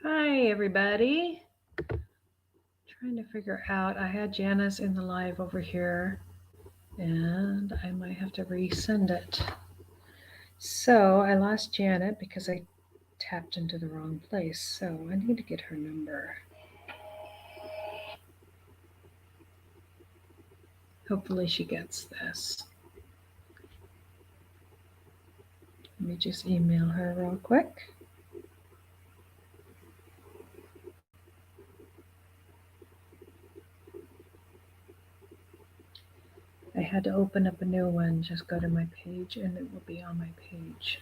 Hi, everybody. Trying to figure out, I had Janice in the live over here, and I might have to resend it. So I lost Janet because I tapped into the wrong place. So I need to get her number. Hopefully she gets this. Let me just email her real quick. I had to open up a new one. Just go to my page and it will be on my page.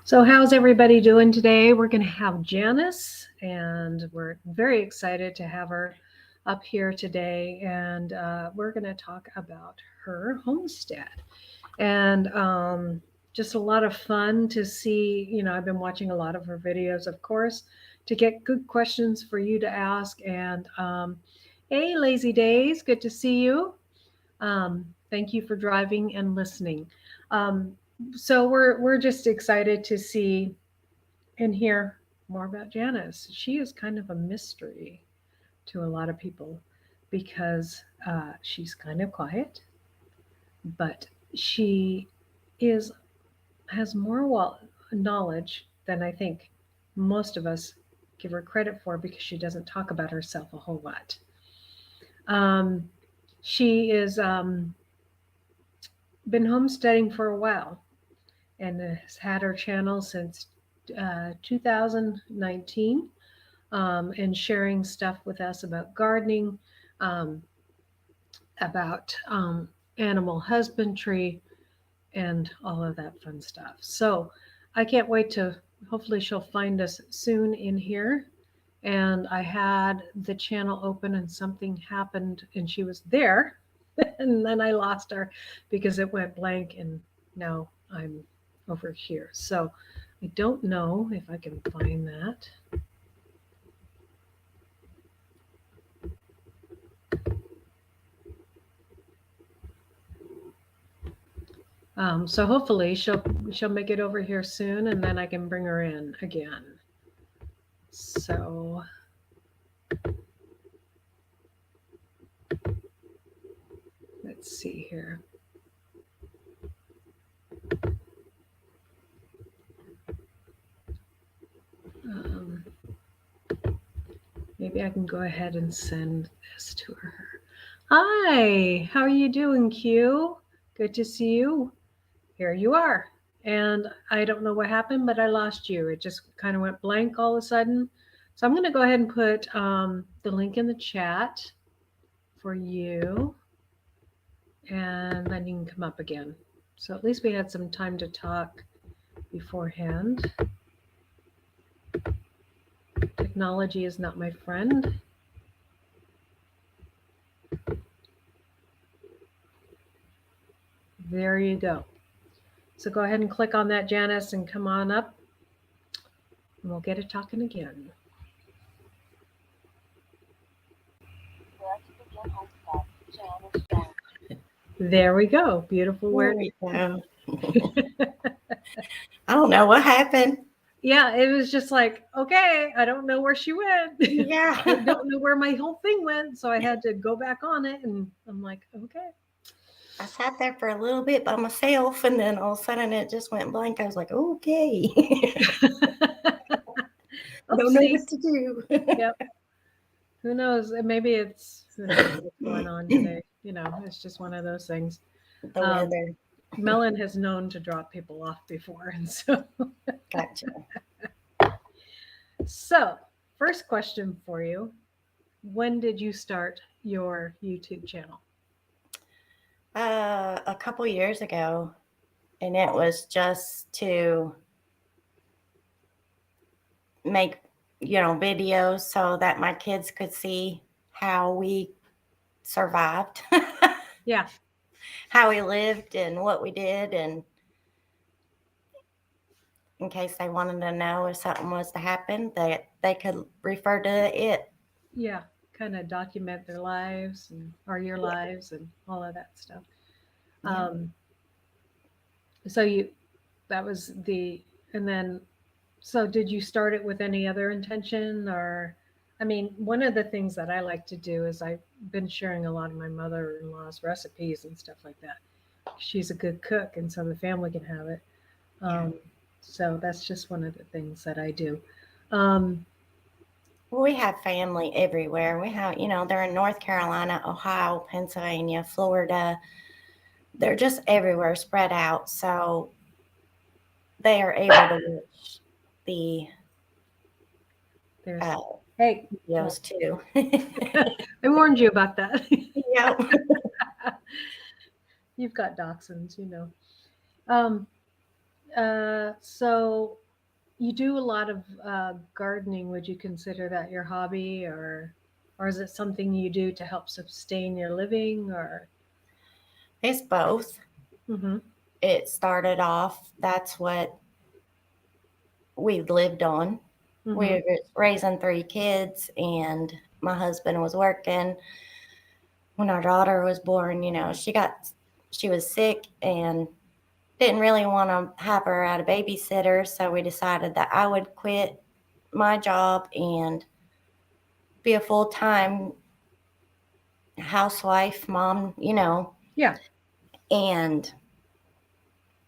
So how's everybody doing today? We're going to have Janice, and we're very excited to have her up here today. And we're going to talk about her homestead. And just a lot of fun to see. I've been watching a lot of her videos, of course, to get good questions for you to ask. And hey, Lazy Days, good to see you. Thank you for driving and listening. Um, so we're just excited to see and hear more about Janice. She is kind of a mystery to a lot of people because she's kind of quiet, but she is has more knowledge than I think most of us give her credit for because she doesn't talk about herself a whole lot. Um, she is been homesteading for a while and has had her channel since 2019, and sharing stuff with us about gardening, um, about animal husbandry, and all of that fun stuff. So I can't wait to, hopefully, she'll find us soon in here. And I had the channel open and something happened and she was there. And then I lost her because it went blank and now I'm over here. So I don't know if I can find that. So hopefully she'll make it over here soon and then I can bring her in again. So let's see here. Um, Maybe I can go ahead and send this to her. Hi, how are you doing, Q? Good to see you. Here you are. And I don't know what happened, but I lost you. It just kind of went blank all of a sudden. So I'm going to go ahead and put the link in the chat for you. And then you can come up again. So at least we had some time to talk beforehand. Technology is not my friend. There you go. So go ahead and click on that, Janice, and come on up. And we'll get it talking again. There we go. Beautiful There word. we go. I don't know what happened. Yeah, it was just like, okay, I don't know where she went. Yeah. I don't know where my whole thing went. So I had to go back on it. And I'm like, okay. I sat there for a little bit by myself, and then all of a sudden it just went blank. I was like, okay. Don't know Oopsies. what to do. Yep. Who knows? Who knows what's going on today. It's just one of those things. The weather. Melon has known to drop people off before. And so, Gotcha. so first question for you. When did you start your YouTube channel? A couple years ago, and it was just to make videos so that my kids could see how we survived. Yeah. How we lived and what we did, and in case they wanted to know if something was to happen, that they could refer to it. Yeah. Kind of document their lives or your lives and all of that stuff. Yeah. So that was the, and then, so did you start it with any other intention or, I mean, one of the things that I like to do is I've been sharing a lot of my mother-in-law's recipes and stuff like that. She's a good cook, and so the family can have it. Yeah. Um, so that's just one of the things that I do. Um, We have family everywhere. We have, they're in North Carolina, Ohio, Pennsylvania, Florida. They're just everywhere, spread out. So they are able to watch the there's, uh, hey, oh, videos too. I warned you about that. Yep. You've got dachshunds, you know. Um, so you do a lot of gardening. Would you consider that your hobby, or is it something you do to help sustain your living, or? It's both. Mm-hmm. It started off, that's what we lived on. We Mm-hmm. were raising three kids, and my husband was working. When our daughter was born, she was sick and didn't really want to have her at a babysitter. So we decided that I would quit my job and be a full time housewife, mom, Yeah. And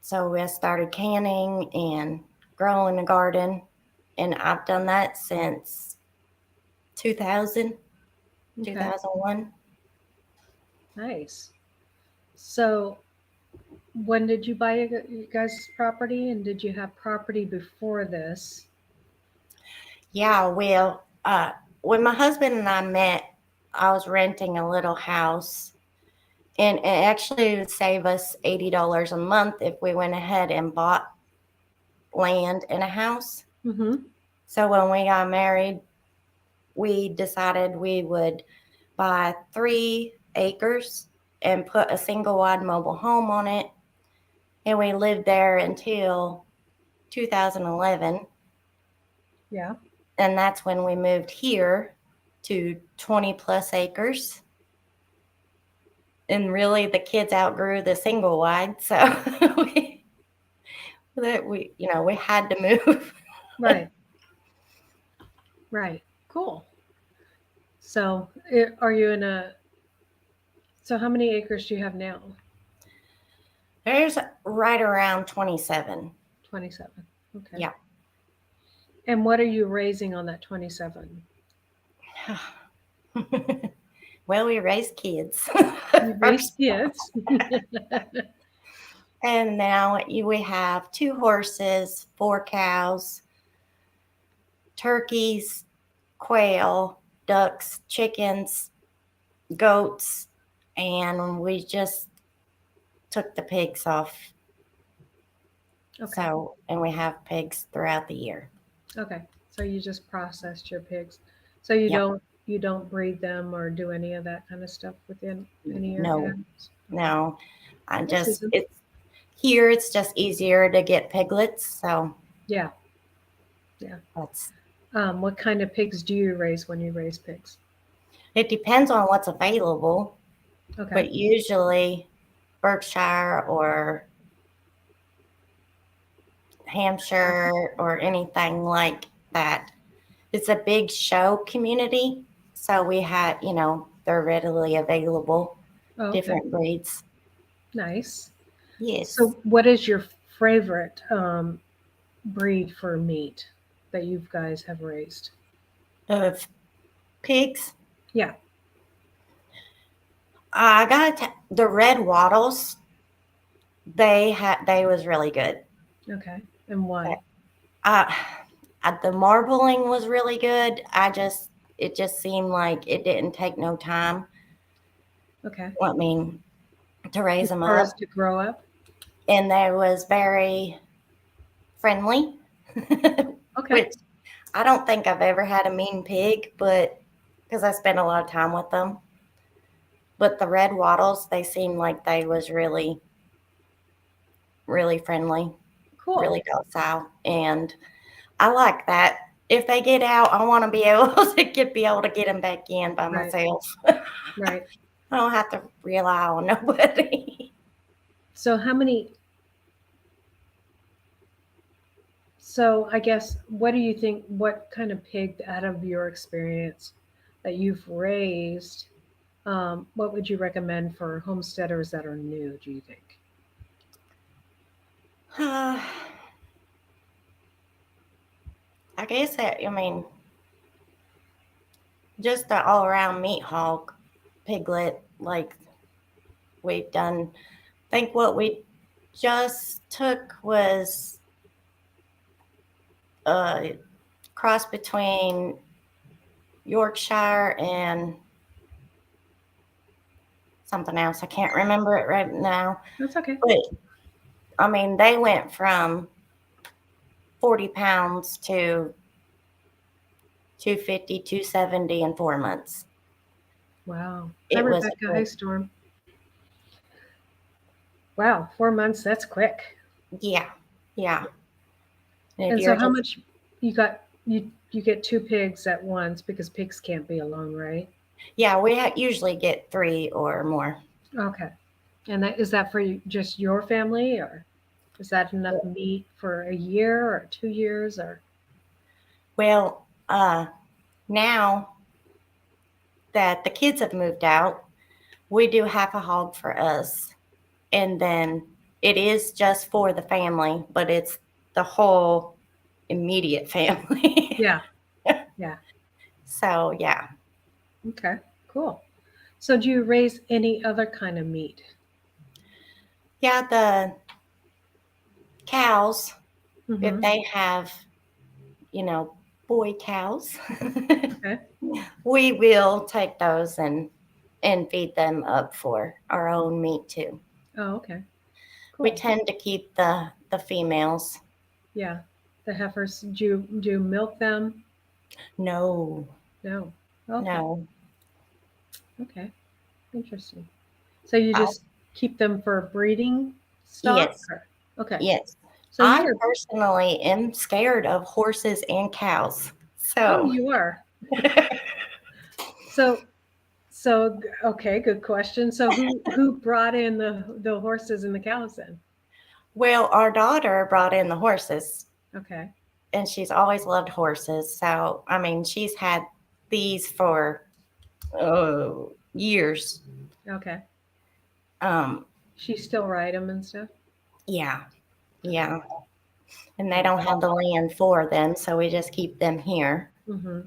so we started canning and growing a garden. And I've done that since 2000, Okay. 2001. Nice. So when did you buy you guys' property, and did you have property before this? Yeah, well, when my husband and I met, I was renting a little house, and it actually would save us $80 a month if we went ahead and bought land and a house. Mm-hmm. So when we got married, we decided we would buy 3 acres and put a single wide mobile home on it. And we lived there until 2011. Yeah. And that's when we moved here to 20 plus acres. And really, the kids outgrew the single wide. So we, we had to move. Right. Right. Cool. So are you in a, so how many acres do you have now? There's right around 27. 27. Okay. Yeah. And what are you raising on that 27? Well, we raised kids You raised first. kids. And now we have 2 horses, 4 cows, turkeys, quail, ducks, chickens, goats, and we just took the pigs off. Okay. So, and we have pigs throughout the year. Okay. So you just processed your pigs. So you Yep. don't breed them or do any of that kind of stuff within any of your No, animals? Okay. no. This isn't. It's just easier to get piglets. So Yeah. Yeah. that's, What kind of pigs do you raise when you raise pigs? it depends on what's available, Okay. but usually Berkshire or Hampshire or anything like that. It's a big show community. So we had, they're readily available, Oh, okay. different breeds. Nice. Yes. So what is your favorite breed for meat that you guys have raised? Of pigs, Yeah. I got the red wattles. They was really good. Okay. And why? Uh, the marbling was really good. It just seemed like it didn't take no time. Okay. I mean, to raise As them far up, as to grow up? and they was very friendly, Okay. which I don't think I've ever had a mean pig, but because I spent a lot of time with them. But the red wattles, they seemed like they was really, really friendly, Cool. really docile, and I like that. If they get out, I want to be able to get them back in by Right. myself. Right. I don't have to rely on nobody. So how many So I guess, what do you think? What kind of pig, out of your experience, that you've raised? What would you recommend for homesteaders that are new? Do you think? I guess that, I mean, just the all around meat hog piglet, like we've done. I think what we just took was a cross between Yorkshire and something else. I can't remember it right now. That's okay. But I mean, they went from 40 pounds to 250, 270 in 4 months. Wow. Hi, It was a Rebecca. Hi, good, Storm. Wow, 4 months. That's quick. yeah, yeah. And if And so, you're how just, much you got? You get two pigs at once because pigs can't be alone, right? yeah, we usually get 3 or more. Okay. And is that for just your family, or is that enough meat for a year or 2 years, or? Well, now that the kids have moved out, we do half a hog for us. And then it is just for the family, but it's the whole immediate family. Yeah. Yeah. So, yeah. Okay. Cool. So, do you raise any other kind of meat? Yeah, the cows, if Mm-hmm. they have, you know, boy cows, Okay. we will take those and feed them up for our own meat too. Oh, okay. We Cool. tend to keep the females. Yeah. The heifers. Do you milk them? No, No. Okay. no. Okay. Interesting. So you I, just keep them for breeding stock? yes, Or? Okay. yes. So you I are. personally am scared of horses and cows. Oh, So, you are. So okay, good question. So who brought in the horses and the cows then? well, our daughter brought in the horses, Okay. and she's always loved horses. So, I mean, she's had these for years. Okay. Um, She still ride them and stuff? yeah, yeah. And they Okay. don't have the land for them, so we just keep them here. Mm-hmm.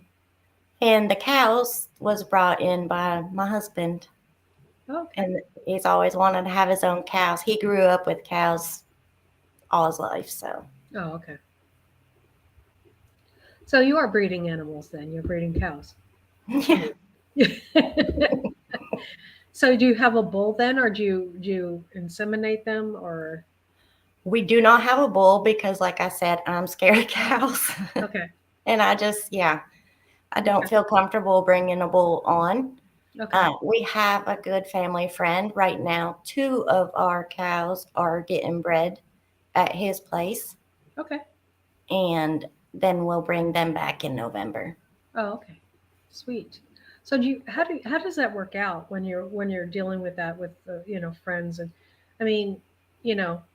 And the cows was brought in by my husband, Okay. and he's always wanted to have his own cows. He grew up with cows all his life, so Oh, okay. So you are breeding animals then. You're breeding cows. yeah. So do you have a bull then, or do you inseminate them, or? We do not have a bull because, like I said, I'm scared of cows. Okay. And I just, yeah, I don't Okay. feel comfortable bringing a bull on. Okay. We have a good family friend right now. 2 of our cows are getting bred at his place, Okay. and then we'll bring them back in November. Oh, okay. Sweet. So how does that work out when you're dealing with that with friends, and I mean,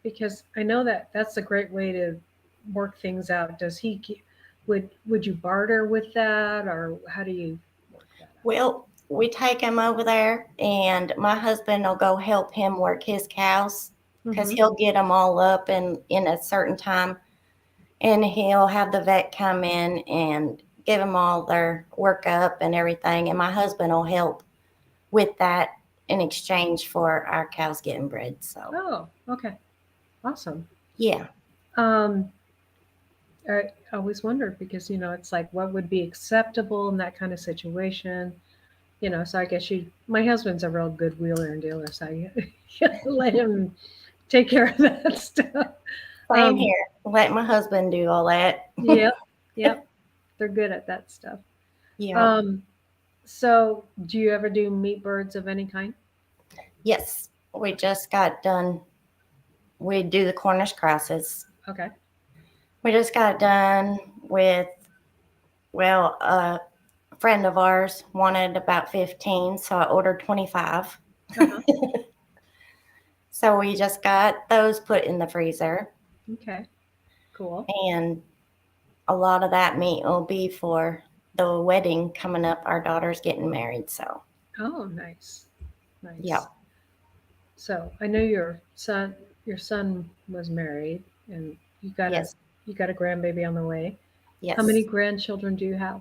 because I know that that's a great way to work things out. Would you barter with that, or how do you work that Well, we take him over there, and my husband will go help him work his cows out? because Mm-hmm. he'll get them all up in a certain time, and he'll have the vet come in and give them all their workup and everything. And my husband will help with that in exchange for our cows getting bred. So, Oh, okay. Awesome. yeah. Um, I always wondered because it's like what would be acceptable in that kind of situation. So I guess my husband's a real good wheeler and dealer, so you let him take care of that stuff. Same Um, here. Let my husband do all that. yep, yep, they're good at that stuff. Yep. Um, so do you ever do meat birds of any kind? Yes. We just got done. We do the Cornish crosses. Okay. We just got done with, well, a friend of ours wanted about 15, so I ordered 25. Uh-huh. So we just got those put in the freezer. Okay. Cool. And a lot of that meat will be for the wedding coming up. Our daughter's getting married, so Oh, nice. yeah, Nice. So I know your son was married and yes, you got a grandbaby on the way. How many yes. grandchildren do you have?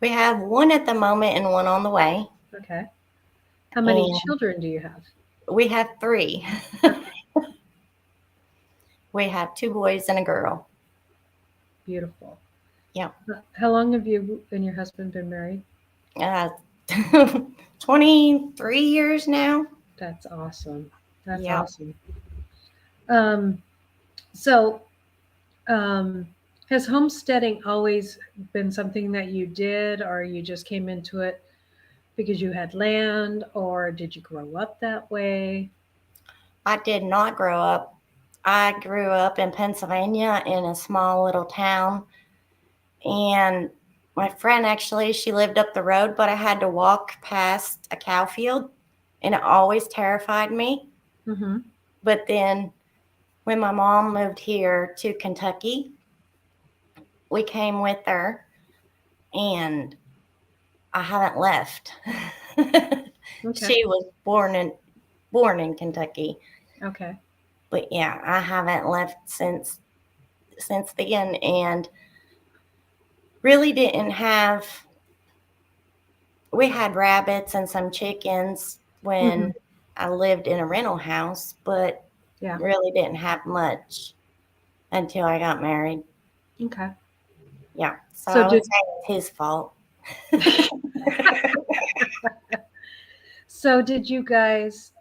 We have one at the moment and one on the way, Okay. How many and children do you have? we have three. Okay. We have two boys and a girl. Beautiful. Yeah, How long have you and your husband been married? uh, 23 years now. That's awesome. That's Yeah. awesome. Um, so, um, has homesteading always been something that you did, or you just came into it because you had land, or did you grow up that way? I did not grow up. I grew up in Pennsylvania in a small little town, and my friend actually, she lived up the road, but I had to walk past a cow field, and it always terrified me. Mm-hmm. But then when my mom moved here to Kentucky, we came with her, and I haven't left. Okay. She was born in Kentucky, Okay. but yeah, I haven't left since then, and really didn't have. We had rabbits and some chickens Mm-hmm. when I lived in a rental house, but Yeah. really didn't have much until I got married. Okay. Yeah, so So I would did say it's his fault. so did you guys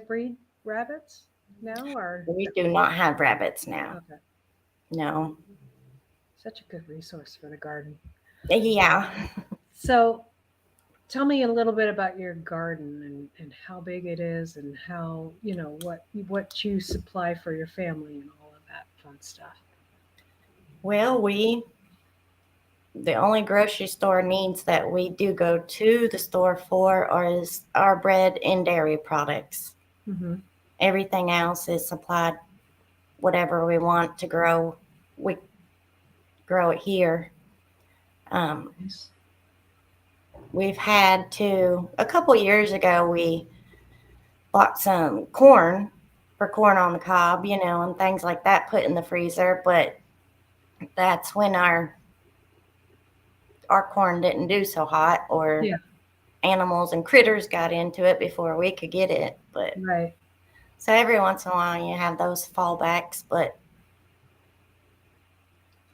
breed rabbits now or We do not have rabbits now. okay. No. Such a good resource for the garden. Yeah. So tell me a little bit about your garden and how big it is and how, what you supply for your family and all of that fun stuff. Well, the only grocery store needs that we do go to the store for is our bread and dairy products. Mm-hmm. Everything else is supplied, whatever we want to grow, we grow it here. Um, Nice. we've had to, a couple years ago, we bought some corn for corn on the cob, and things like that put in the freezer. But that's when our corn didn't do so hot, or Yeah, animals and critters got into it before we could get it. But right. so every once in a while you have those fallbacks, but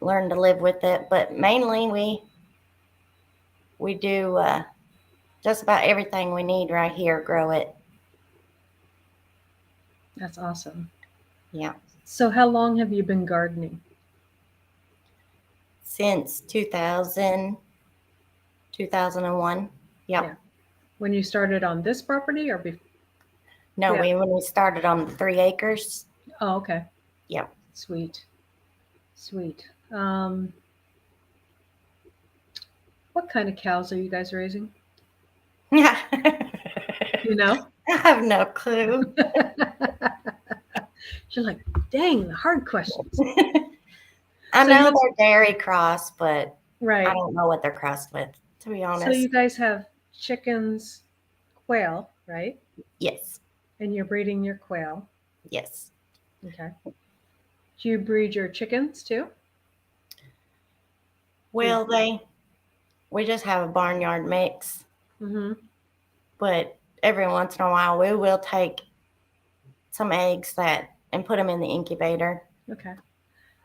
learn to live with it. But mainly we do just about everything we need right here, grow it. That's awesome. Yeah. So how long have you been gardening? Since 2001. Yep. Yeah. When you started on this property or before? No, Yeah. when we started on 3 acres. Oh, okay. Yep. Sweet. Sweet. What kind of cows are you guys raising? I You know? have no clue. You're like, dang, the hard questions. I So know you they're dairy cross, but I right. don't know what they're crossed with, to be So you honest. guys have chickens, quail, right? Yes. And you're breeding your quail. Yes. Okay. Do you breed your chickens too? Do Well, we just have a barnyard mix, mm-hmm. but every once in a while we will take some eggs and put them in the incubator. Okay.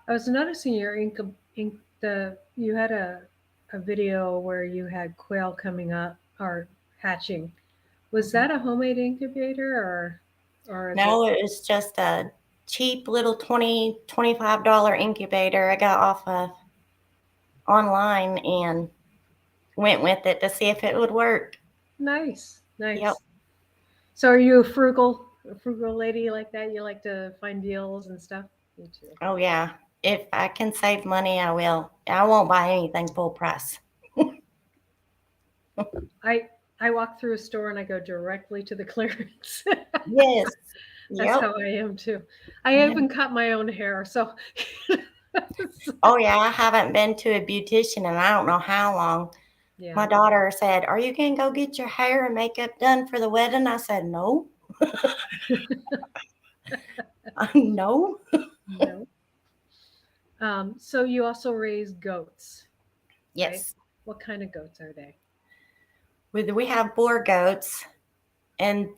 I was noticing your you had a video where you had quail coming up or hatching. Was that a homemade incubator or is it No, it was just a cheap little $25 incubator I got off of online and went with it to see if it would work. nice? Yep. Nice. So are you a frugal lady like that? You like to find deals and stuff? Me too. Oh yeah. If I can save money, I will. I won't buy anything full price. I I walk through a store and I go directly to the clearance. Yes. That's Yep. how I am too. I even cut my own hair, so Oh, yeah, I haven't been to a beautician in I don't know how long. My Yeah. daughter said, "Are you going to go get your hair and makeup done for the wedding?" I said, "No." No. No. So you also raise goats, right? Yes. What kind of goats are they? We have boar goats, and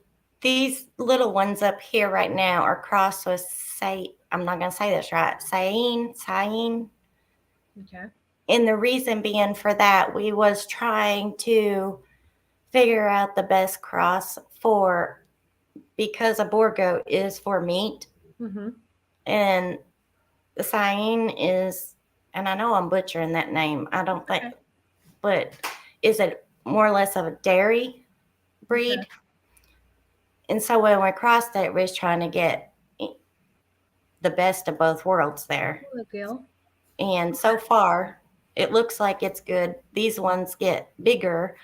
these little ones up here right now are crossed with I'm not going to say this right. Sayin. Okay. And the reason being for that, we was trying to figure out the best cross for, because a boar goat is for meat, Mm-hmm. and the Sayin is, and I know I'm butchering that name. I don't think, Okay. but is it more or less of a dairy Okay. breed? And so when we crossed it, we was trying to get the best of both worlds there. Hello, Gail. And so far, it looks like it's good. These ones get bigger.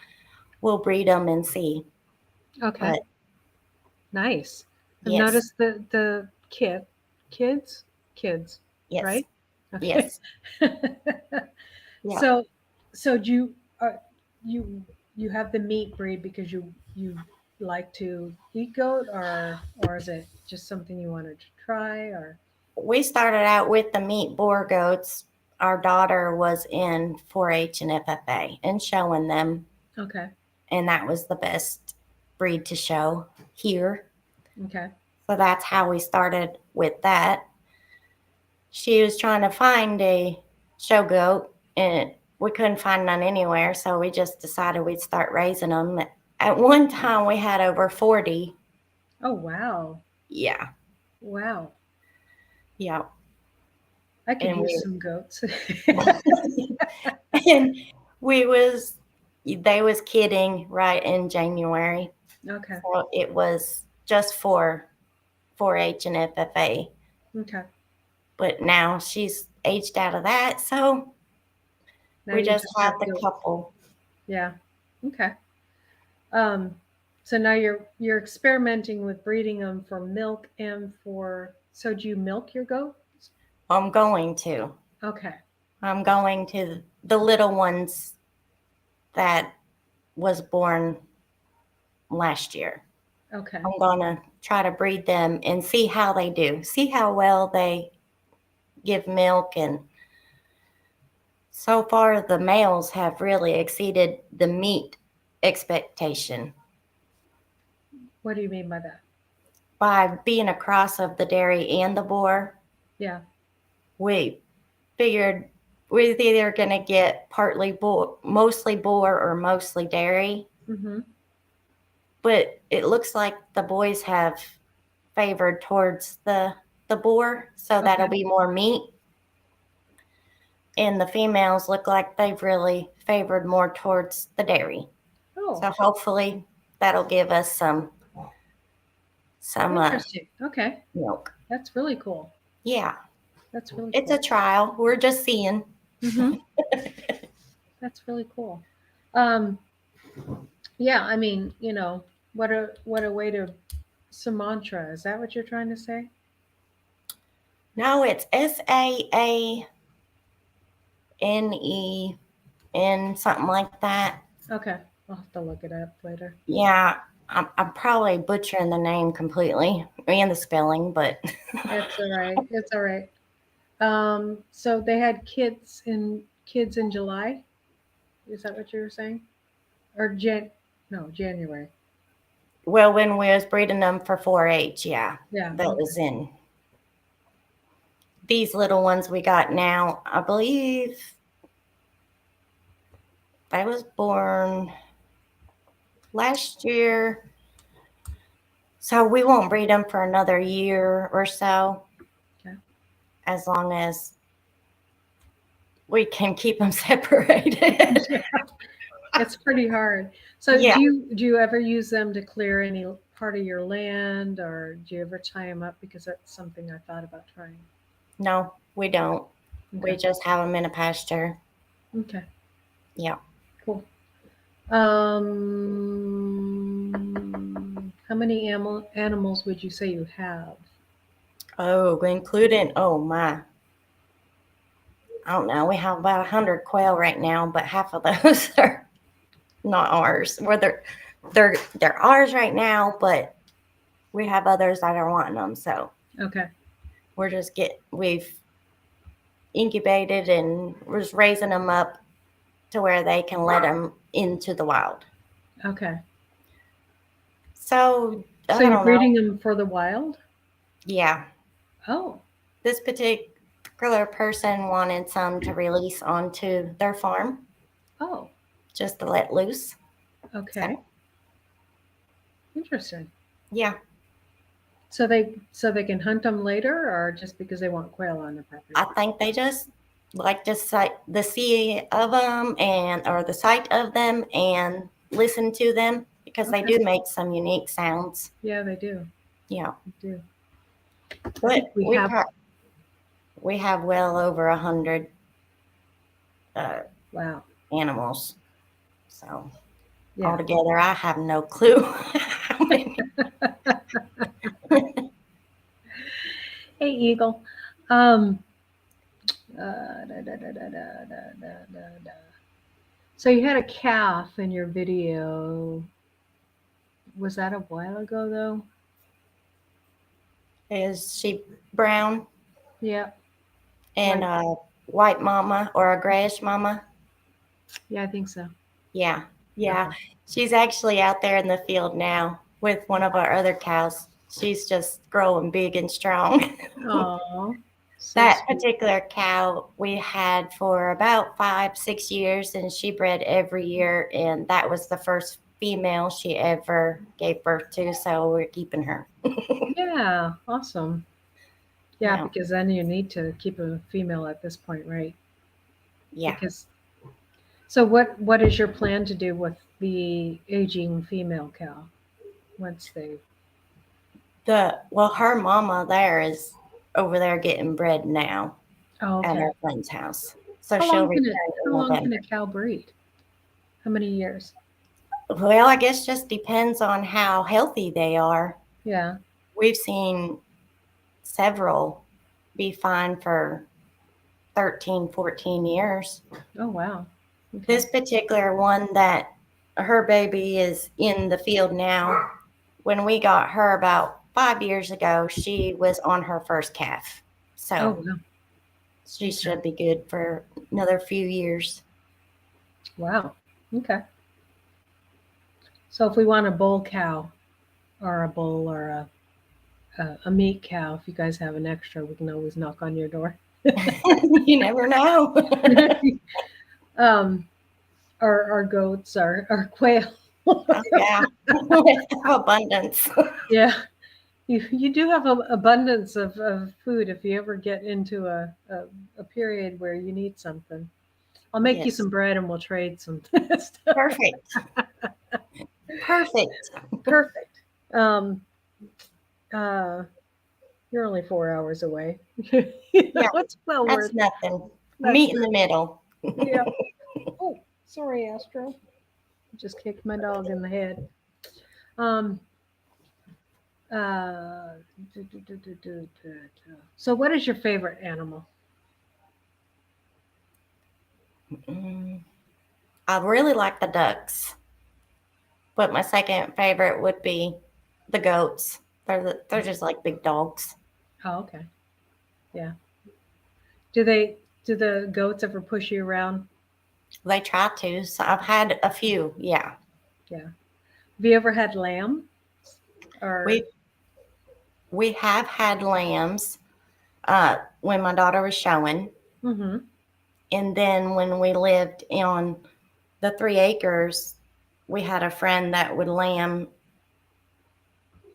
We'll breed them and see. Okay. But Nice. I've yes, noticed the kids, kids, yes, right? Okay. yes, yeah. So, so do you you you have the meat breed because you like to eat goat, or is it just something you wanted to try, or We started out with the meat boar goats. Our daughter was in 4-H and FFA and showing them, okay, and that was the best breed to show here. okay, So that's how we started with that. She was trying to find a show goat, and we couldn't find none anywhere. So we just decided we'd start raising them. At one time, we had over 40. oh wow, Yeah, wow, yeah, I could and use some goats. and we was they was kidding right in January. Okay, So it was just for 4-H and FFA. okay, But now she's aged out of that, so now we you just just have have the goats. couple. Yeah, okay. Um, so now you're experimenting with breeding them for milk and for. So do you milk your goats? I'm going to. Okay. I'm going to the little ones that was born last year. Okay. I'm gonna try to breed them and see how they do. See how well they give milk, and so far the males have really exceeded the meat expectation What do you mean by that? by being a cross of the dairy and the boar. Yeah. We figured we're either going to get partly boar, mostly boar, or mostly dairy. Mm-hmm. But it looks like the boys have favored towards the boar, so that'll Okay. be more meat. And the females look like they've really favored more towards the dairy. Oh, So hopefully that'll give us some interesting. Okay. milk. That's really cool. Yeah, That's really it's a cool. trial. We're just seeing. Mm-hmm. That's really cool. Um, yeah, I mean, what a way to Sumatra. Is that what you're trying to say? No, it's SAANEN, something like that. Okay. I'll have to look it up later. Yeah, I'm probably butchering the name completely and the spelling, but It's all right. It's all right. So they had kids in July. Is that what you were saying? Or no, January. well, when we was breeding them for 4-H, yeah, Yeah. that Okay. was in these little ones we got now. I believe I was born last year, so we won't breed them for another year or so, Okay. as long as we can keep them separated. Yeah, it's pretty hard. So Yeah, do you ever use them to clear any part of your land, or do you ever tie them up? Because that's something I thought about trying. no, we don't. We Okay. just have them in a pasture. Okay. Yeah. Cool. How many animals would you say you have? Oh, including, oh my. I don't know, we have about 100 quail right now, but half of those are not ours. They're ours right now, but we have others that are wanting them. So Okay. we've incubated and we're just raising them up to where they can let them into the wild. Okay. So So I you're don't know. breeding them for the wild? Yeah, Oh, this particular person wanted some to release onto their farm, oh, just to let loose. So okay. Interesting. yeah, So they can hunt them later, or just because they want quail on their property? I think they just like to sight the see of them and or the sight of them and listen to them because they Okay. do make some unique sounds. Yeah, they do. Yeah, They do. I but think we have. we have well over 100 uh, Wow. animals. So Yeah. altogether, I have no clue how many. Hey, Eagle. Um. Da, da, da, da, da, da, da, da, da. So you had a calf in your video. Was that a while ago, though? Is she brown Yeah. and Like, a white mama or a grayish mama? yeah, I think so. Yeah, yeah. Okay. She's actually out there in the field now with one of our other cows. She's just growing big and strong. Oh, so That sweet. particular cow we had for about 5, 6 years, and she bred every year. And that was the first female she ever gave birth to. So we're keeping her. Yeah, awesome. Yeah, Yeah, because then you need to keep a female at this point, right? yeah. Because so what is your plan to do with the aging female cow once they? Her mama there is over there getting bred now Oh, at okay. her friend's house. So she'll return How in long can a November. cow breed? How many years? Well, I guess just depends on how healthy they are. Yeah. We've seen several be fine for 13, 14 years. Oh, wow. This Okay. particular one that her baby is in the field now, when we got her about 5 years ago, she was on her first calf. Oh, So wow. she Okay. should be good for another few years. Wow. Okay. So if we want a bull cow or a bull or a meat cow, if you guys have an extra, we can always knock on your door. You never know. um, our goats, our quail. Oh, yeah. Abundance. Yeah, you do have an abundance of food if you ever get into a period where you need something. I'll make you Yes. some bread and we'll trade some stuff. Perfect. Perfect. Perfect. Um, uh, you're only 4 hours away. Yeah, It's well that's worth. nothing. That's Meet in the middle. yeah. Oh, sorry, Astro. Just kicked my dog in the head. Um. Uh. So, what is your favorite animal? Mm, I really like the ducks, but my second favorite would be the goats. They're just like big dogs. Oh, okay. Yeah. Do the goats ever push you around? They try to. So I've had a few. Yeah, Yeah. Have you ever had lamb? Or we we have had lambs when my daughter was showing, mm-hmm. and then when we lived on the 3 acres, we had a friend that would lamb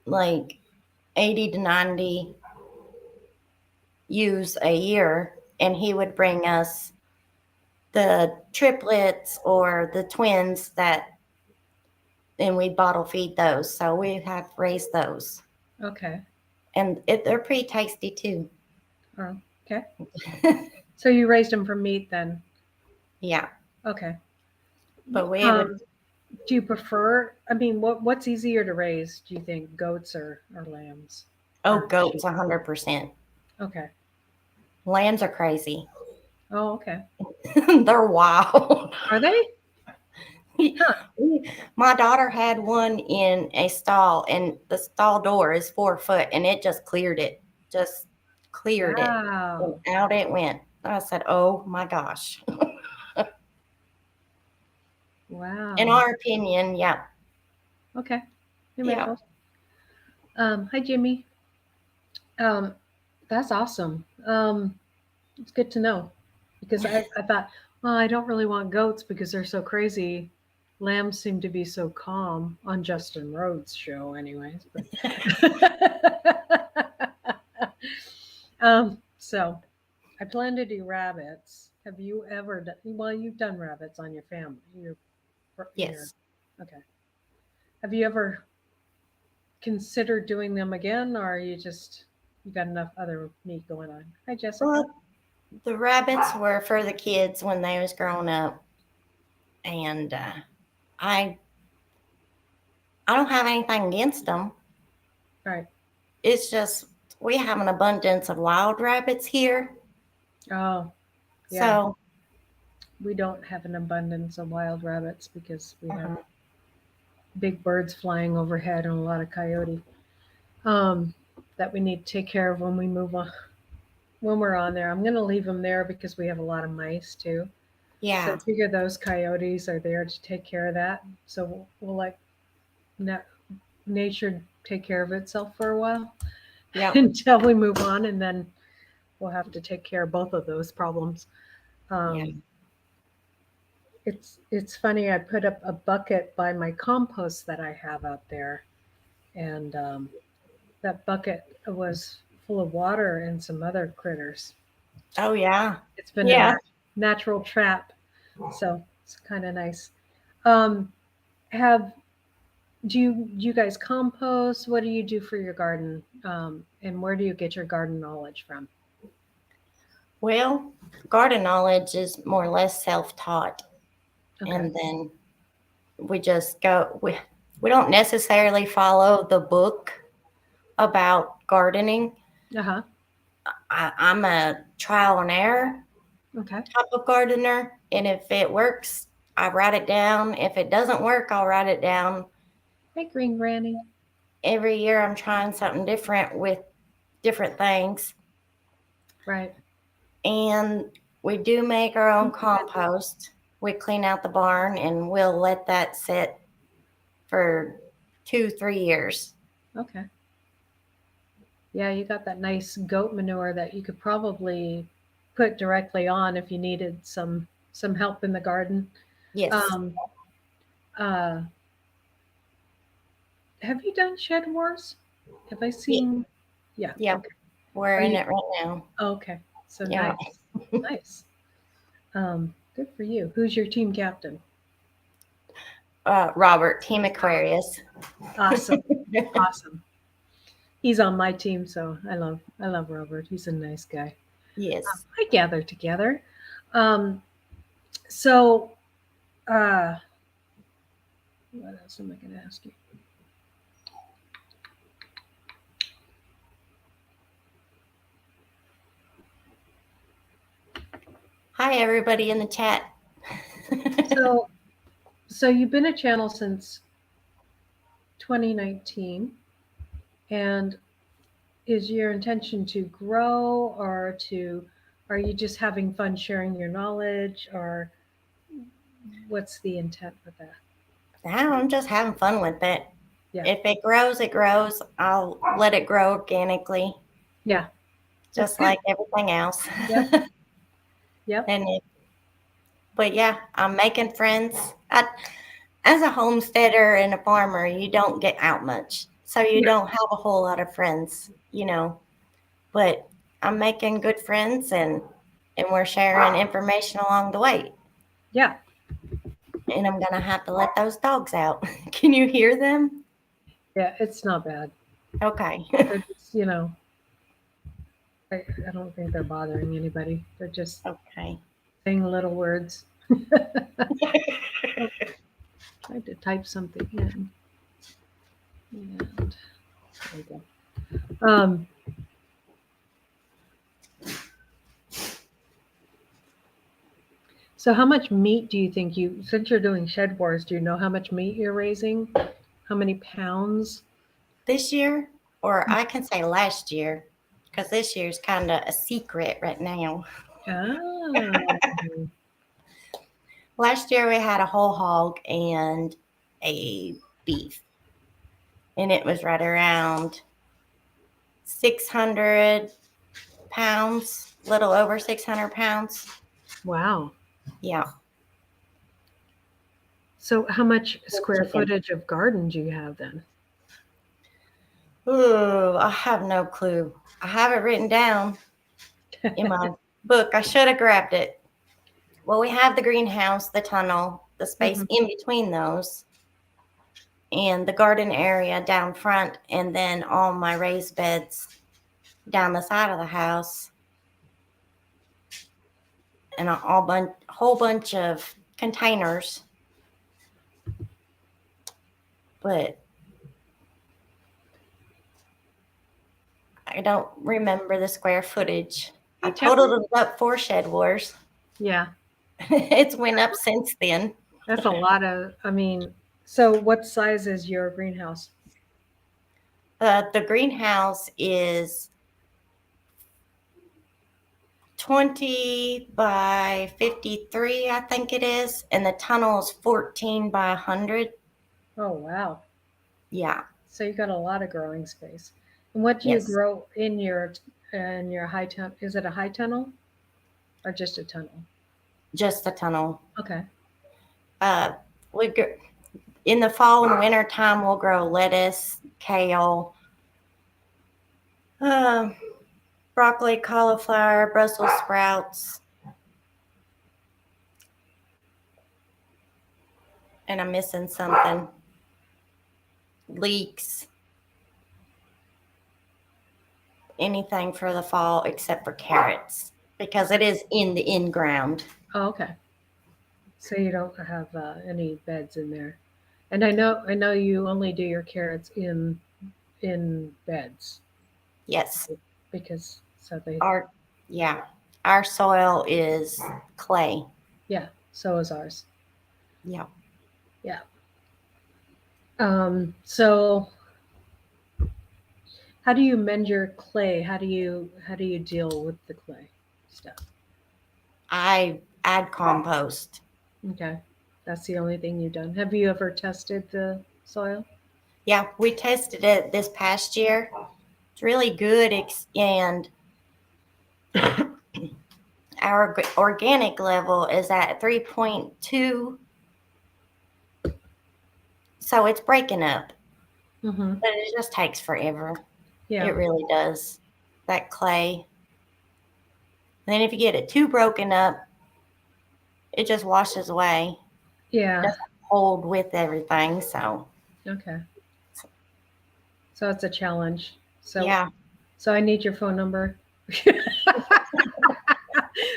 like 80 to 90 ewes a year, and he would bring us the triplets or the twins that, and we'd bottle feed those. So we have raised those, Okay. and they're pretty tasty too. Oh, okay. So you raised them for meat then? Yeah, Okay. but we would. Um, do you prefer? I mean, what's easier to raise? Do you think goats or lambs Oh, or sheep? goats, 100%. Okay. Lambs are crazy. Oh, okay. They're wild. Are they? Huh. My daughter had one in a stall, and the stall door is 4 foot, and it just cleared it. Just cleared it. And Wow. out it went. I said, oh my gosh. In Wow. our opinion, yeah. Okay. Hey, Yeah. Mabel. Hi, Jimmy. Um, that's awesome. It's good to know because I thought, well, I don't really want goats because they're so crazy. Lambs seem to be so calm on Justin Rhodes' show, anyways. But so I plan to do rabbits. Have you ever done? Well, you've done rabbits on your family. In your Yes. okay. Have you ever considered doing them again, or are you got enough other meat going on? Hi, Jessica. Well, the rabbits were for the kids when they was growing up, and I I don't have anything against them. All right. It's just we have an abundance of wild rabbits here, Oh, yeah. so We don't have an abundance of wild rabbits because we have mhm. big birds flying overhead and a lot of coyote um, that we need to take care of when we move on. When we're on there, I'm going to leave them there because we have a lot of mice too. So I Yeah, figure those coyotes are there to take care of that. So we'll like na- nature take care of itself for a while yep, until we move on, and then we'll have to take care of both of those problems. yeah. Um, it's funny. I put up a bucket by my compost that I have out there, and that bucket was full of water and some other critters. Oh yeah, It's been a yeah. natural trap, so it's kind of nice. Um, have do you guys compost? What do you do for your garden? And where do you get your garden knowledge from? Well, garden knowledge is more or less self-taught, Okay. and then we just go. We don't necessarily follow the book about gardening. Uh huh. I'm a trial and error Okay. type of gardener, and if it works, I write it down. If it doesn't work, I'll write it down. Hey, Green Granny. Every year, I'm trying something different with different things, Right. and we do make our own compost. We clean out the barn, and we'll let that sit for 2, 3 years. Okay. Yeah, you got that nice goat manure that you could probably put directly on if you needed some help in the garden. Yes. Um, uh, have you done Shed Wars? Have I Yeah. seen? Yeah. Yep. Okay. We're Are in you it right now. okay? So Yeah. nice, nice. Good for you. Who's your team captain? Robert, Team Aquarius. Awesome, awesome. He's on my team, so I love Robert. He's a nice guy. Yes. I gather together. Um, so uh, what else am I going to ask you? Hi, everybody in the chat. So so you've been a channel since 2019, and is your intention to grow or to are you just having fun sharing your knowledge or what's the intent with that? I'm just having fun with it. Yeah. If it grows, it grows. I'll let it grow organically, Yeah. That's just good. like everything else. Yep. Yep. and it, but yeah, I'm making friends. As a homesteader and a farmer, you don't get out much, so you Yeah. don't have a whole lot of friends. But I'm making good friends, and we're sharing information along the way. Yeah. And I'm gonna have to let those dogs out. Can you hear them? Yeah. It's not bad. Okay. They're just, I don't think they're bothering anybody. They're just Okay. saying little words. Oh, tried to type something in. And there we go. Um, So how much meat do you think since you're doing shed wars, do you know how much meat you're raising? How many pounds? This year, or I can say last year, because this year's kind of a secret right now. Oh, Last year we had a whole hog and a beef, and it was right around 600 pounds, little over 600 pounds. wow. Yeah. So how much Whole square chicken. footage of garden do you have then? Ooh, I have no clue. I have it written down in my book. I should have grabbed it. Well, we have the greenhouse, the tunnel, the space Mhm. in between those, and the garden area down front, and then all my raised beds down the side of the house, and a whole bunch of containers. But I don't remember the square footage. I Hey, Jeff. totaled it up for Shed Wars. Yeah, It's went up since then. that's a lot of, I mean, so what size is your greenhouse? The greenhouse is 20 by 53, I think it is, and the tunnel is 14 by 100. Oh, wow. Yeah, So you got a lot of growing space. And what do you yes, grow in your high tunnel? Is it a high tunnel or just a tunnel? just the tunnel. Okay. Uh, we gr- in the fall and winter time, we'll grow lettuce, kale, um, broccoli, cauliflower, Brussels sprouts, and I'm missing something. Leeks, anything for the fall except for carrots because it is in the in ground. Oh, okay. So you don't have any beds in there. And I know you only do your carrots in beds Yes, because so they our yeah, our soil is clay. yeah, so is ours. Yeah, Yeah. So how do you mend your clay? How do you deal with the clay stuff? I add compost. Okay. That's the only thing you've done. Have you ever tested the soil? Yeah, we tested it this past year. It's really good, and our organic level is at 3.2, so it's breaking up, Mm-hmm. but it just takes forever. Yeah. It really does. That clay. And then if you get it too broken up, it just washes away. Yeah. Doesn't hold with everything. So Okay. So it's a challenge. So yeah. so I need your phone number.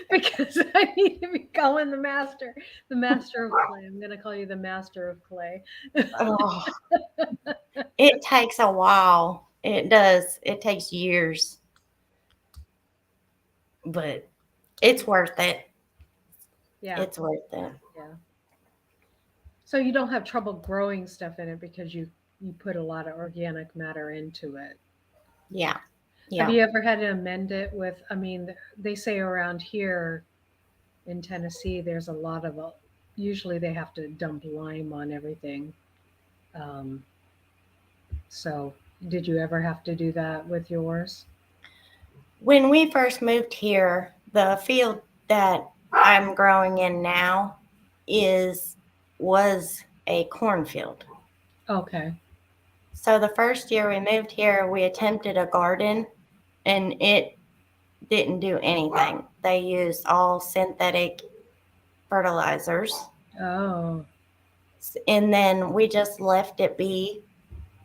Because I need to be calling the master of clay. I'm gonna call you the master of clay. Oh, it takes a while. It does. It takes years, but it's worth it. Yeah, It's worth it. yeah. So you don't have trouble growing stuff in it because you put a lot of organic matter into it. Yeah. Have Yeah. you ever had to amend it with? I mean, they say around here in Tennessee, there's a lot of. Usually, they have to dump lime on everything. Um, so, did you ever have to do that with yours? When we first moved here, the field that I'm growing in now is was a cornfield. Okay. So the first year we moved here, we attempted a garden and it didn't do anything. They used all synthetic fertilizers. Oh. And then we just left it be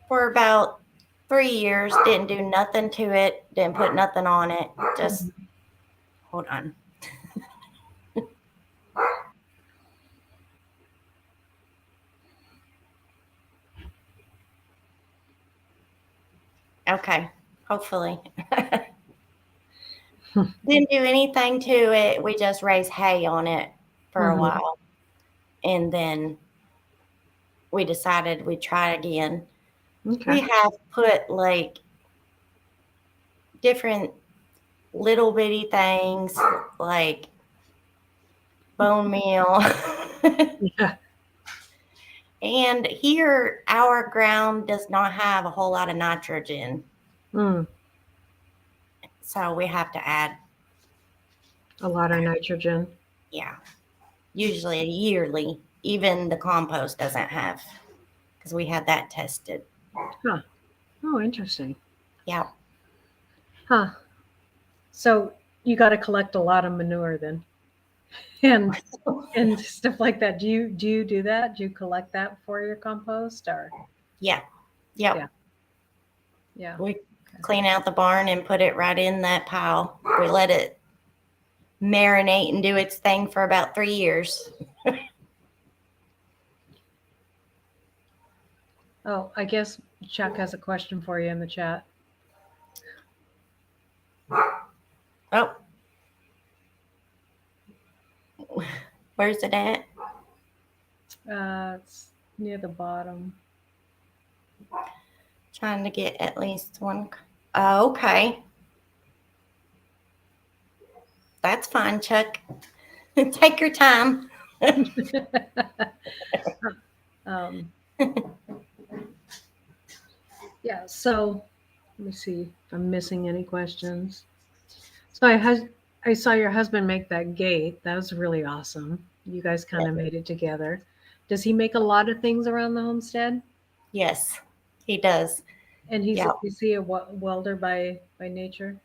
for about 3 years, didn't do nothing to it, didn't put nothing on it. Just Mhm. hold on. Okay, hopefully. Didn't do anything to it. We just raised hay on it. for a while. And then we decided we'd try again. Okay. We have put like different little bitty things like bone meal. Yeah. And here, our ground does not have a whole lot of nitrogen. Mm, So we have to add, a lot of nitrogen. yeah, usually yearly. Even the compost doesn't have, because we had that tested. Huh. Oh, interesting. Yeah. Huh. So you got to collect a lot of manure then, and stuff like that. Do you do that? Do you collect that for your compost or? Yeah. Yep. Yeah. Yeah. We clean out the barn and put it right in that pile. We let it marinate and do its thing for about 3 years. Oh, I guess Chuck has a question for you in the chat. Oh, where's it at? It's near the bottom. Trying to get at least one. Oh, okay. That's fine, Chuck. Take your time. um, yeah. So let me see if I'm missing any questions. So I saw your husband make that gate. That was really awesome. You guys kind of made it together. Does he make a lot of things around the homestead? Yes, he does. And Yeah. is he a welder by nature?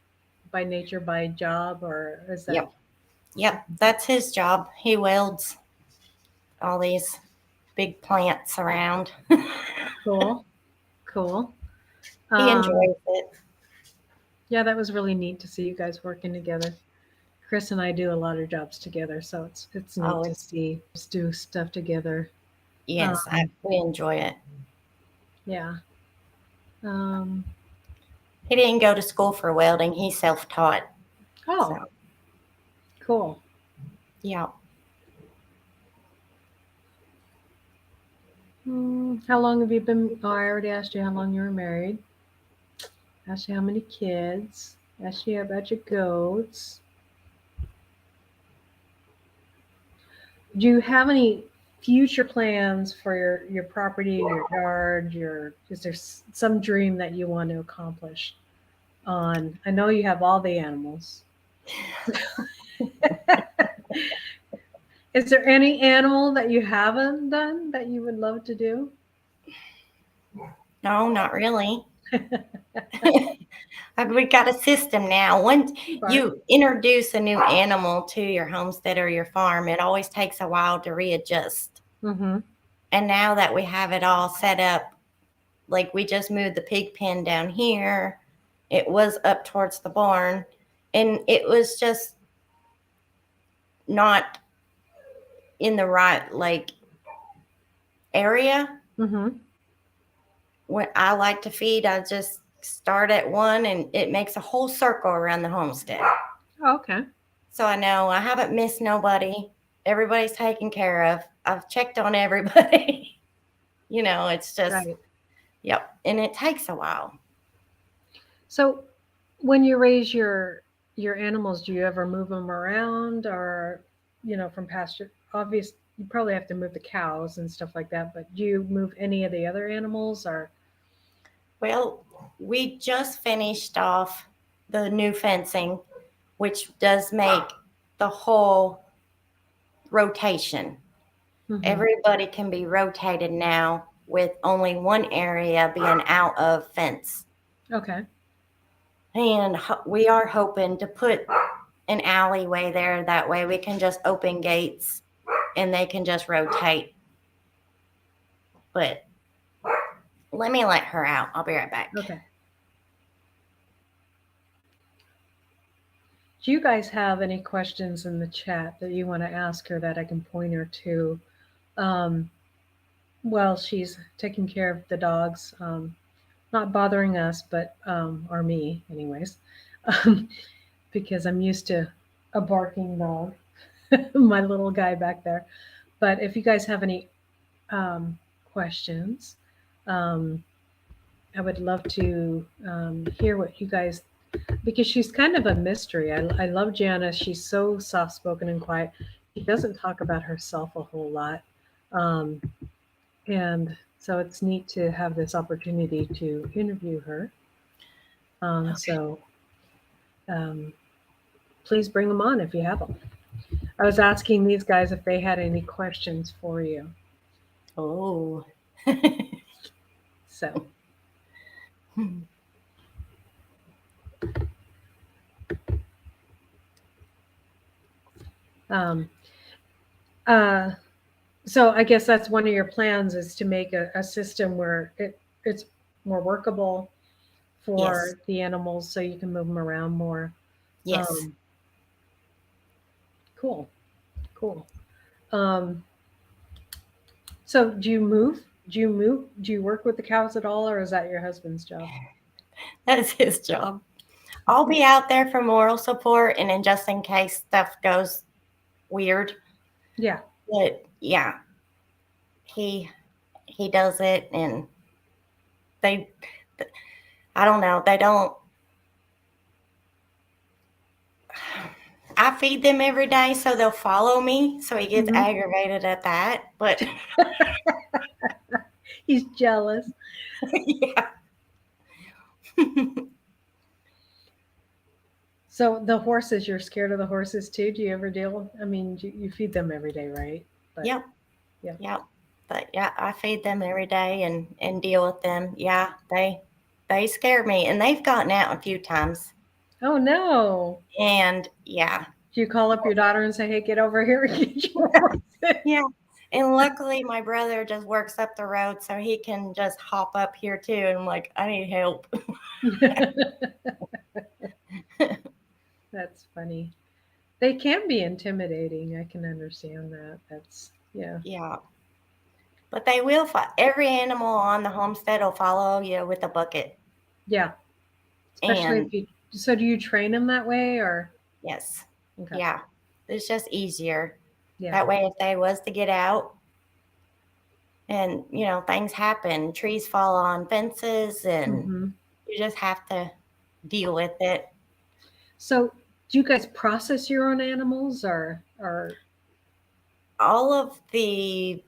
By nature, by job, or is that Yep. Yep. That's his job. He welds all these big plants around. cool? Cool. He enjoys it. Yeah, that was really neat to see you guys working together. Chris and I do a lot of jobs together, so it's neat Oh, to see us do stuff together. yes, we enjoy it. Yeah. Um, He didn't go to school for welding. He's self-taught. oh, So, cool. yeah. How long have you been? Oh, I already asked you how long you were married. Asked you how many kids. Asked you about your goats. Do you have any future plans for your property, your yard, is there some dream that you want to accomplish on? I know you have all the animals. Is there any animal that you haven't done that you would love to do? No, not really. We got a system now. Once you introduce a new animal to your homestead or your farm, it always takes a while to readjust. Mm-hmm. And now that we have it all set up, like we just moved the pig pen down here, it was up towards the barn, and it was just not in the right like area. Mm-hmm. When I like to feed, I just start at one and it makes a whole circle around the homestead. Oh, okay. So I know I haven't missed nobody. Everybody's taken care of. I've checked on everybody. It's just, Right. yep. And it takes a while. So when you raise your animals, do you ever move them around or from pasture? Obvious, you probably have to move the cows and stuff like that, but do you move any of the other animals or? Well, we just finished off the new fencing, which does make the whole rotation. Mhm. Everybody can be rotated now with only one area being out of fence. Okay. And we are hoping to put an alleyway there. That way we can just open gates and they can just rotate. But let me let her out. I'll be right back. Okay. Do you guys have any questions in the chat that you want to ask her that I can point her to? Well, she's taking care of the dogs, not bothering us, but or me, anyways, because I'm used to a barking dog. my little guy back there. But if you guys have any questions, um, I would love to hear what you guys, because she's kind of a mystery. I love Janice. She's so soft spoken and quiet. She doesn't talk about herself a whole lot. Um, and so it's neat to have this opportunity to interview her. Okay. So um, please bring them on if you have them. I was asking these guys if they had any questions for you. Oh. So, um, uh, so I guess that's one of your plans is to make a system where it's more workable Yes. for the animals so you can move them around more. Yes. Um, cool, cool. Um, so do you move? Do you move? Do you work with the cows at all, or is that your husband's job? That's his job. I'll be out there for moral support and then just in case stuff goes weird. Yeah. But yeah, he he does it and they I don't know, they don't I feed them every day so they'll follow me. So he gets Hmm. aggravated at that. But He's jealous. yeah. So the horses, you're scared of the horses too? Do you ever deal? I mean, you feed them every day, right? But Yep. yeah. Yep. But yeah, I feed them every day and deal with them. Yeah, they scare me and they've gotten out a few times. Oh no. And yeah. Do you call up your daughter and say, "Hey, get over here and get your horses"? Yeah. And luckily my brother just works up the road so he can just hop up here too. And I'm like, I need help. That's funny. They can be intimidating. I can understand that. That's yeah. Yeah. But they will every animal on the homestead will follow you with a bucket. Yeah. Especially if And you so do you train them that way or yes. okay. Yeah. It's just easier. Yeah. That way if they was to get out and things happen, trees fall on fences and Hmm. you just have to deal with it. So do you guys process your own animals or All of the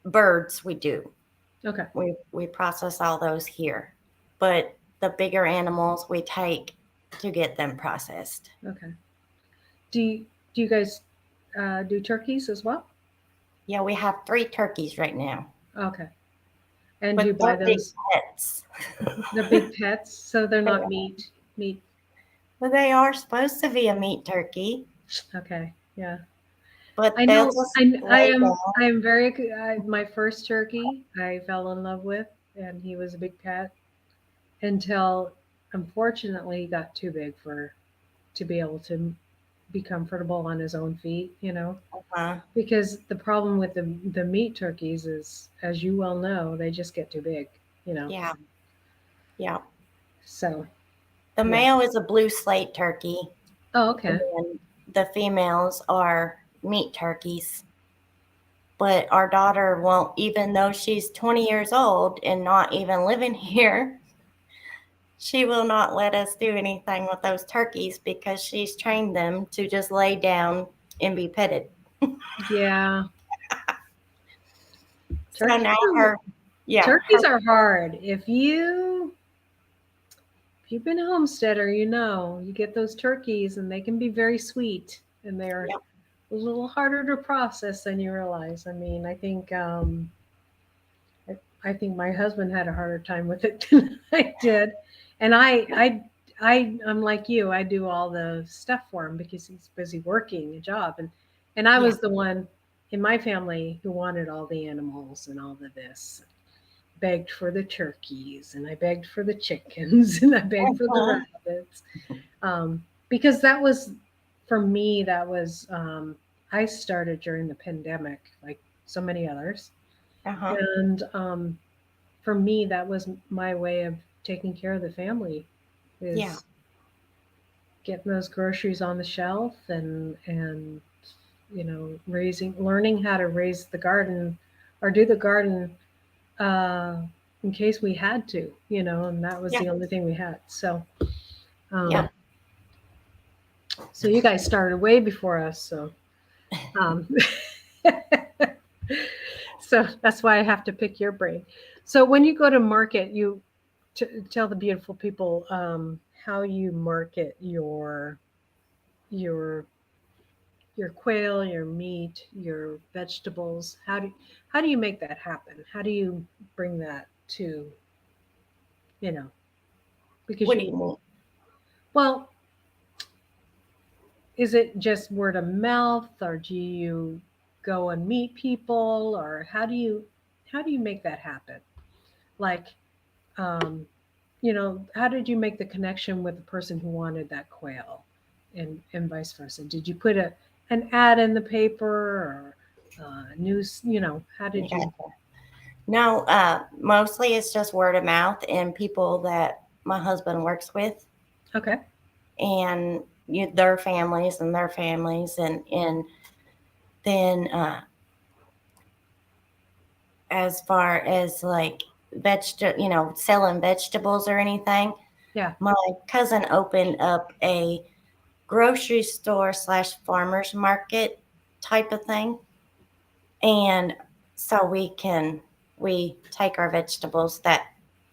birds we do. okay. We process all those here. But the bigger animals we take to get them processed. Okay. Do you guys do turkeys as well? Yeah, we have 3 turkeys right now. Okay. And do But you buy they're big those pets. the big pets so they're They not are. meat. But they are supposed to be a meat turkey, Okay. Yeah. but I they'll know just I lay am down. I am very my first turkey I fell in love with and he was a big pet until unfortunately he got too big for to be able to be comfortable on his own feet. Uh, Because the problem with the meat turkeys is, as you well know, they just get too big. yeah, yeah. So The yeah. male is a blue slate turkey, Oh, and okay. then the females are meat turkeys. But our daughter won't, even though she's 20 years old and not even living here, she will not let us do anything with those turkeys because she's trained them to just lay down and be petted. Yeah. So Turkeys now are, her, yeah, her, turkeys are hard. If you've been a homesteader, you get those turkeys and they can be very sweet and they're yep, a little harder to process than you realize. I mean, I think my husband had a harder time with it than I did, and I'm like you. I do all the stuff for him because he's busy working a job, and I yeah, was the one in my family who wanted all the animals and all of this. Begged for the turkeys, and I begged for the chickens, and I begged for the uh-huh, rabbits, because that was for me. That was I started during the pandemic, like so many others, uh-huh, and for me, that was my way of taking care of the family yeah, is getting those groceries on the shelf and learning how to raise the garden or do the garden uh, in case we had to, and that was Yeah. the only thing we had. So, Yeah. um, so you guys started way before us. So, um, so that's why I have to pick your brain. So when you go to market, you tell the beautiful people how you market your your quail, your meat, your vegetables. How do you make that happen? How do you bring that to, you know, because What do you you mean? well, is it just word of mouth or do you go and meet people or how do you make that happen? Like um, how did you make the connection with the person who wanted that quail and vice versa? Did you put an ad in the paper or news, how did Yeah. you? No, mostly it's just word of mouth and people that my husband works with, Okay. and their families and their families, and then as far as like selling vegetables or anything, Yeah. my cousin opened up a grocery store slash farmers market type of thing, and so we take our vegetables that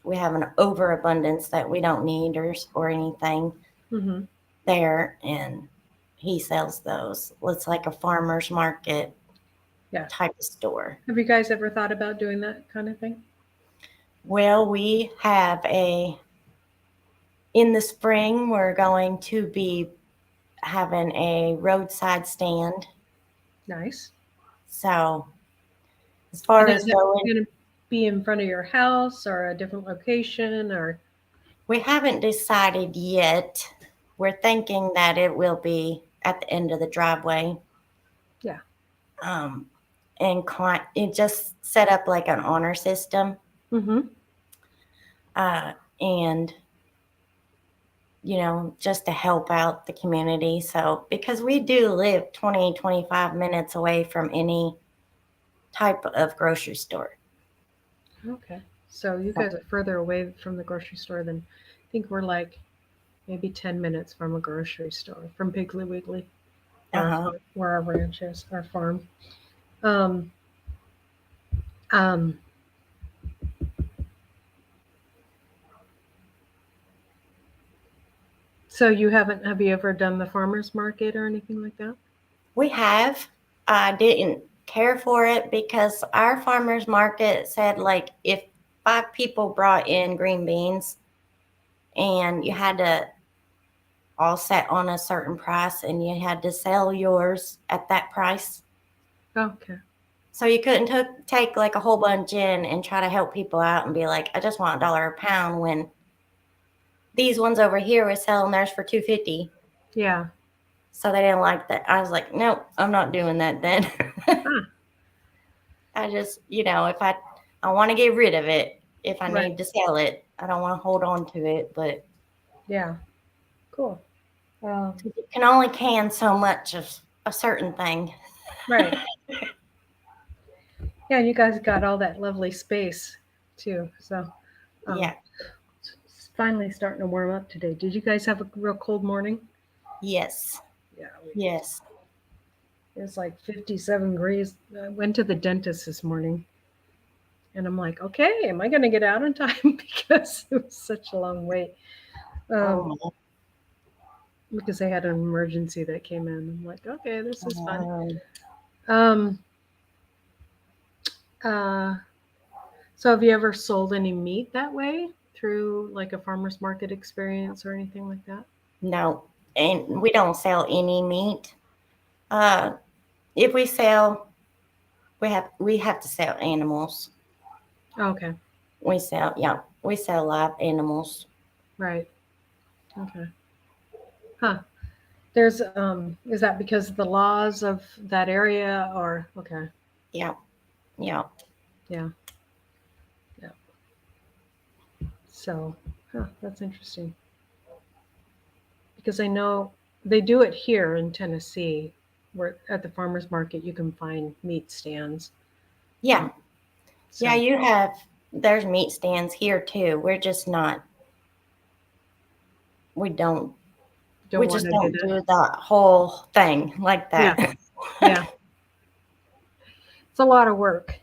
we have an overabundance that we don't need or anything Mm-hmm. there, and he sells those. It's like a farmers market Yeah. type of store. Have you guys ever thought about doing that kind of thing? Well, we have a in the spring we're going to be having a roadside stand. Nice. So as And far is as it going, going to be in front of your house or a different location or? we haven't decided yet. We're thinking that it will be at the end of the driveway. Yeah. Um, and it just set up like an honor system. Mm-hmm. And just to help out the community. So, because we do live 20-25 minutes away from any type of grocery store. Okay. So you guys are further away from the grocery store than I think we're like maybe 10 minutes from a grocery store, from Piggly Wiggly, Uh-huh. where our ranch is, our farm. Um, um, so have you ever done the farmer's market or anything like that? We have. I didn't care for it because our farmers market said like if 5 people brought in green beans and you had to all set on a certain price and you had to sell yours at that price. Oh, okay. So you couldn't take like a whole bunch in and try to help people out and be like, I just want $1 a pound when these ones over here were selling theirs for $2.50. Yeah. So they didn't like that. I was like, nope, I'm not doing that then. Huh. I just, if I want to get rid of it, if I Right. need to sell it, I don't want to hold on to it. But Yeah. Cool. you can only can so much of a certain thing. Right. Yeah, and you guys got all that lovely space too. So Yeah. it's finally starting to warm up today. Did you guys have a real cold morning? Yes. Yeah, we did. Yes. It was like 57 degrees. I went to the dentist this morning and I'm like, okay, am I going to get out in time? Because it was such a long wait. Um, Oh, because they had an emergency that came in. I'm like, okay, this is fun. um, Um, uh, so have you ever sold any meat that way through like a farmer's market experience or anything like that? no. And we don't sell any meat. Uh, if we sell, we have to sell animals. Okay, We sell live animals. right. Okay. Huh. There's is that because of the laws of that area or okay. Yeah. Yeah. Yeah. Yeah. So, huh, that's interesting. Because I know they do it here in Tennessee, where at the farmers market you can find meat stands. Yeah. Um, Yeah, so there's meat stands here too. We're just not, we don't, we don't want just to do don't that. do the whole thing like Yeah, that. yeah. It's a lot of work,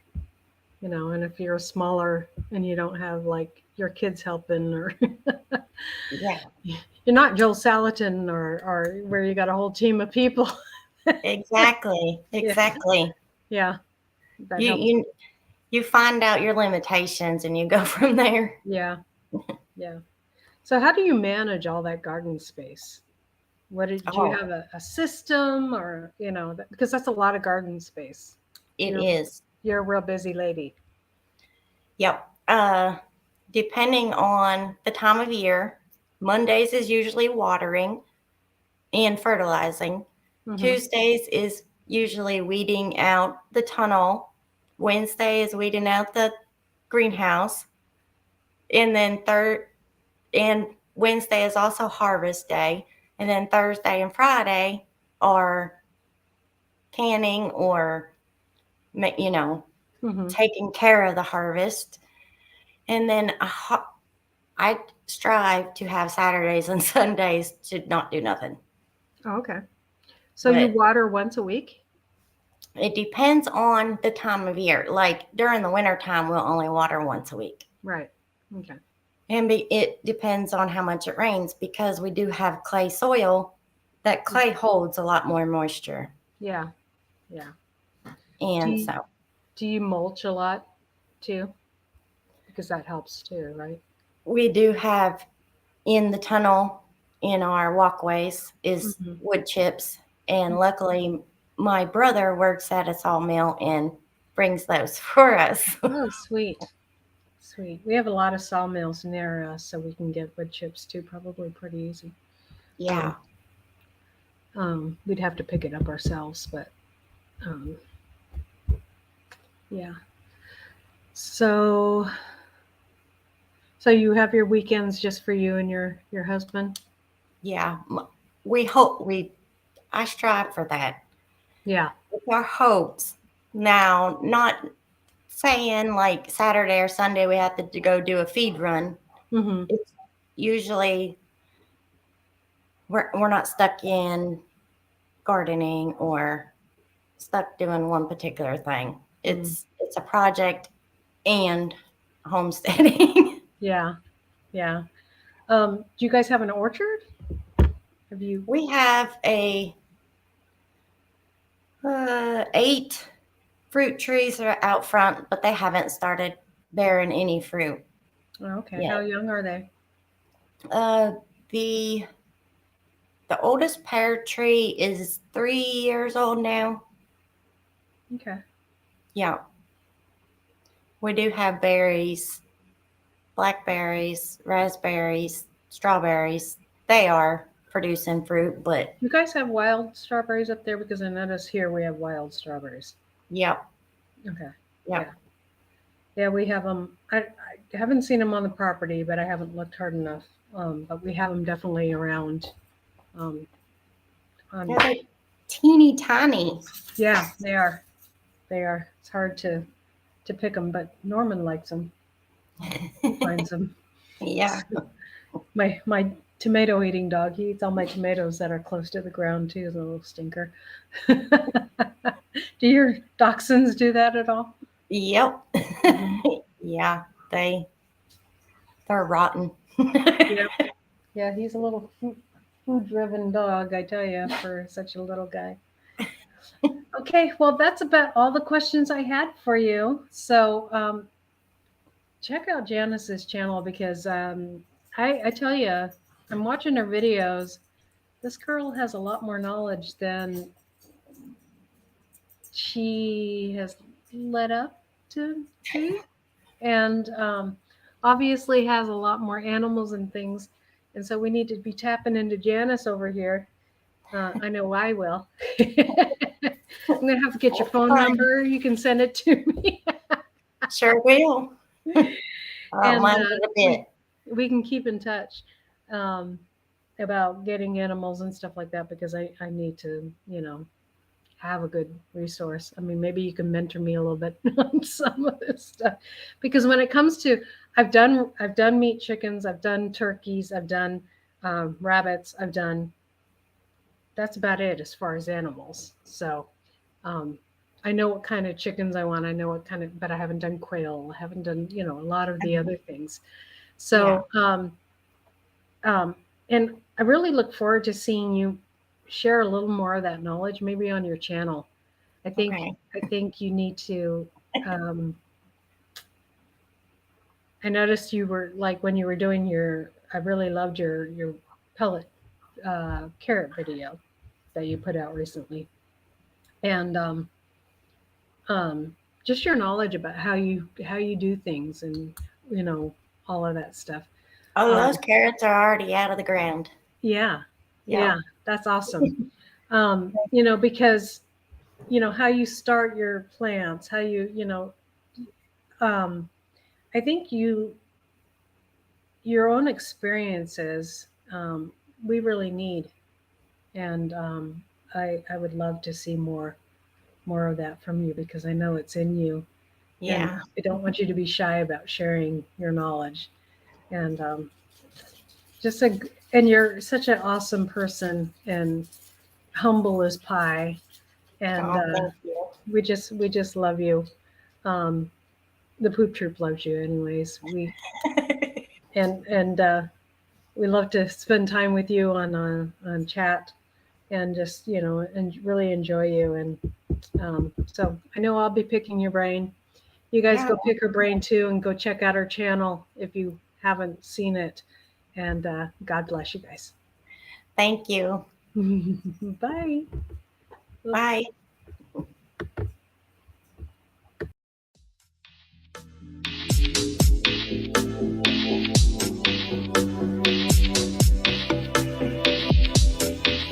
and if you're smaller and you don't have like your kids helping, or Yeah, you're not Joel Salatin, or where you got a whole team of people. exactly. Yeah, Exactly. yeah, that You, helps. you, you find out your limitations and you go from there. Yeah, yeah. So how do you manage all that garden space? What did you Oh, have a system, or because that's a lot of garden space. it You're is. you're a real busy lady. Yep. Depending on the time of year, Mondays is usually watering and fertilizing. Hmm. Tuesdays is usually weeding out the tunnel. Wednesday is weeding out the greenhouse. And then and Wednesday is also harvest day. And then Thursday and Friday are canning or, you know, Hmm. taking care of the harvest. And then I strive to have Saturdays and Sundays to not do nothing. Oh, okay. So you But water once a week? it depends on the time of year. Like during the winter time, we'll only water once a week. Right. Okay. And it depends on how much it rains because we do have clay soil. That clay holds a lot more moisture. Yeah. Yeah. Do And you, so do you mulch a lot too? Because that helps too, right? we do have in the tunnel in our walkways is Hmm. wood chips. And luckily, my brother works at a sawmill and brings those for us. Oh, sweet. Sweet. We have a lot of sawmills near us, so we can get wood chips too, probably pretty easy. Yeah. Um, we'd have to pick it up ourselves, but um, yeah. So, so you have your weekends just for you and your husband? Yeah. We hope I strive for that. Yeah. It's our hopes. Now, not saying like Saturday or Sunday we have to go do a feed run. Hmm. It's usually we're not stuck in gardening or stuck doing one particular thing. Mm. It's a project and homesteading. Yeah. Yeah. Do you guys have an orchard? Have you? We have a 8 fruit trees are out front, but they haven't started bearing any fruit Oh, okay. How yet. young are they? Uh, the the oldest pear tree is 3 years old now. Okay. Yeah, we do have berries, blackberries, raspberries, strawberries. They are producing fruit, but You guys have wild strawberries up there, because I notice here we have wild strawberries. yep, Okay. Yeah. yep. Yeah, we have them. I haven't seen them on the property, but I haven't looked hard enough. But we have them definitely around. Um, on, They're like teeny tiny. yeah, they are. They are. It's hard to pick them, but Norman likes them. He finds them. Yeah. My tomato eating dog. He eats all my tomatoes that are close to the ground too. The little stinker. Do your dachshunds do that at all? Yep. Mhm. Yeah, they're rotten. Yeah. Yeah, he's a little food-driven dog, I tell you, for such a little guy. Okay, well, that's about all the questions I had for you. So check out Janice's channel, because I tell you, I'm watching her videos. This girl has a lot more knowledge than she has led up to be, and obviously has a lot more animals and things. And so we need to be tapping into Janice over here. I know I will. I'm going to have to get your phone Fun. number. You can send it to me. Sure will. I don't And mind it a bit. we can keep in touch about getting animals and stuff like that, because I need to, have a good resource. I mean, maybe you can mentor me a little bit on some of this stuff, because when it comes to, I've done meat chickens, I've done turkeys, I've done rabbits, I've done, that's about it as far as animals. So um, I know what kind of chickens I want. I know what kind of, but I haven't done quail. I haven't done, a lot of the other things. Yeah. So, um, and I really look forward to seeing you share a little more of that knowledge, maybe on your channel. I think, Okay. I think you need to. Um, I noticed you were like when you were doing your. I really loved your pellet carrot video that you put out recently, and um, just your knowledge about how you do things, and you know all of that stuff. Oh, Um, those carrots are already out of the ground. yeah, Yeah. yeah, that's awesome. Because how you start your plants, how um, I think your own experiences we really need, and I would love to see more of that from you, because I know it's in you, and Yeah. I don't want you to be shy about sharing your knowledge. And just a and you're such an awesome person, and humble as pie, and Oh, thank you. we just love you. Um, the poop troop loves you, anyways. And we love to spend time with you on chat, and just and really enjoy you. And so I know I'll be picking your brain. You guys Yeah. go pick her brain too, and go check out her channel if you haven't seen it. And God bless you guys. Thank you. Bye. Bye.